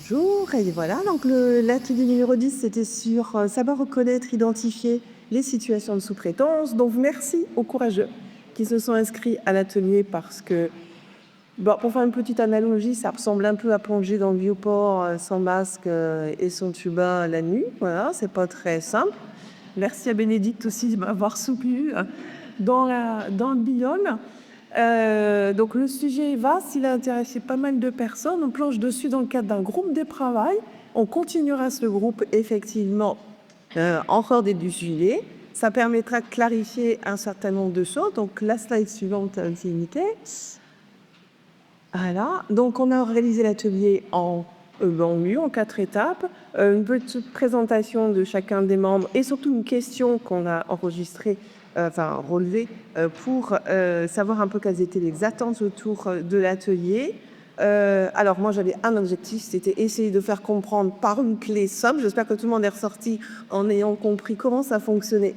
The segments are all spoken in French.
Bonjour, et voilà, donc l'atelier numéro 10, c'était sur savoir reconnaître, identifier les situations de sous-traitance. Donc merci aux courageux qui se sont inscrits à l'atelier parce que, bon, pour faire une petite analogie, ça ressemble un peu à plonger dans le Vieux-Port sans masque et son tuba la nuit. Voilà, c'est pas très simple. Merci à Bénédicte aussi de m'avoir soutenu dans le binôme. Donc le sujet est vaste, il a intéressé pas mal de personnes. On planche dessus dans le cadre d'un groupe de travail. On continuera ce groupe effectivement encore début juillet. Ça permettra de clarifier un certain nombre de choses. Donc la slide suivante, s'il vous plaît. Voilà, donc on a réalisé l'atelier en 4 étapes. Une petite présentation de chacun des membres et surtout une question qu'on a enregistrée, relevée, pour savoir un peu quelles étaient les attentes autour de l'atelier. Alors moi j'avais un objectif, c'était essayer de faire comprendre par une clé somme. J'espère que tout le monde est ressorti en ayant compris comment ça fonctionnait.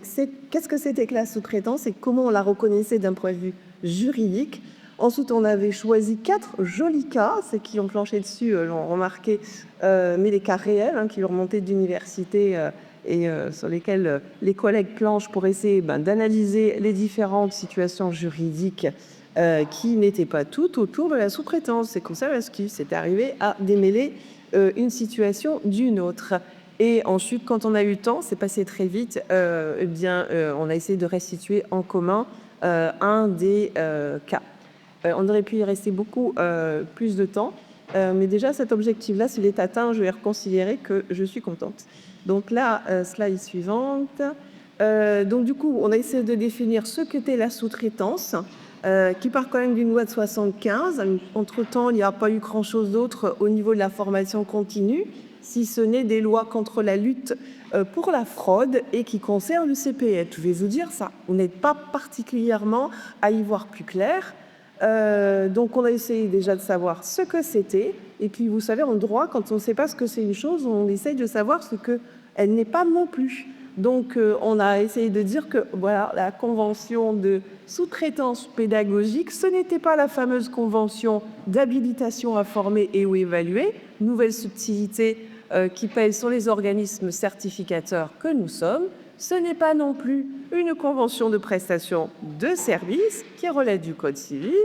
Qu'est-ce que c'était que la sous-traitance et comment on la reconnaissait d'un point de vue juridique. Ensuite, on avait choisi 4 jolis cas, ceux qui ont planché dessus l'ont remarqué, mais des cas réels qui remontaient d'université et sur lesquels les collègues planchent pour essayer d'analyser les différentes situations juridiques qui n'étaient pas toutes autour de la sous-traitance. C'est comme ça parce que c'est arrivé à démêler une situation d'une autre. Et ensuite, quand on a eu le temps, c'est passé très vite, on a essayé de restituer en commun un des cas. On aurait pu y rester beaucoup plus de temps, mais déjà cet objectif-là, s'il est atteint, je vais reconsidérer que je suis contente. Donc là, slide suivante. Donc du coup, on a essayé de définir ce qu'était la sous-traitance, qui part quand même d'une loi de 75. Entre-temps, il n'y a pas eu grand-chose d'autre au niveau de la formation continue, si ce n'est des lois contre la lutte pour la fraude et qui concernent le CPF. Je vais vous dire ça, vous n'êtes pas particulièrement à y voir plus clair. Donc on a essayé déjà de savoir ce que c'était. Et puis vous savez, en droit, quand on ne sait pas ce que c'est une chose, on essaye de savoir ce qu'elle n'est pas non plus. Donc on a essayé de dire que voilà, la convention de sous-traitance pédagogique, ce n'était pas la fameuse convention d'habilitation à former et ou évaluer, nouvelle subtilité qui pèse sur les organismes certificateurs que nous sommes. Ce n'est pas non plus une convention de prestation de service qui relève du Code civil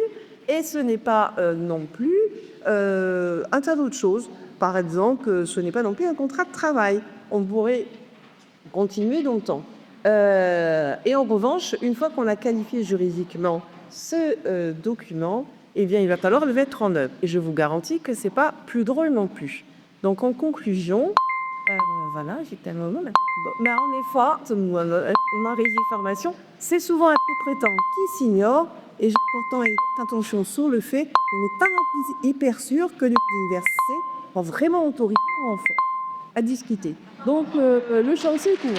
et ce n'est pas non plus un tas d'autres choses. Par exemple, ce n'est pas non plus un contrat de travail. On pourrait continuer dans le temps. Et en revanche, une fois qu'on a qualifié juridiquement ce document, eh bien, il va falloir le mettre en œuvre. Et je vous garantis que ce n'est pas plus drôle non plus. Donc, en conclusion, voilà, j'ai tellement moment. Mais en effet, ma formation, c'est souvent un sous-traitant qui s'ignore et je pourtant est attention sur le fait qu'on n'est pas non plus hyper sûr que l'université soit vraiment autoritaire en fait à discuter. Donc le chantier est court.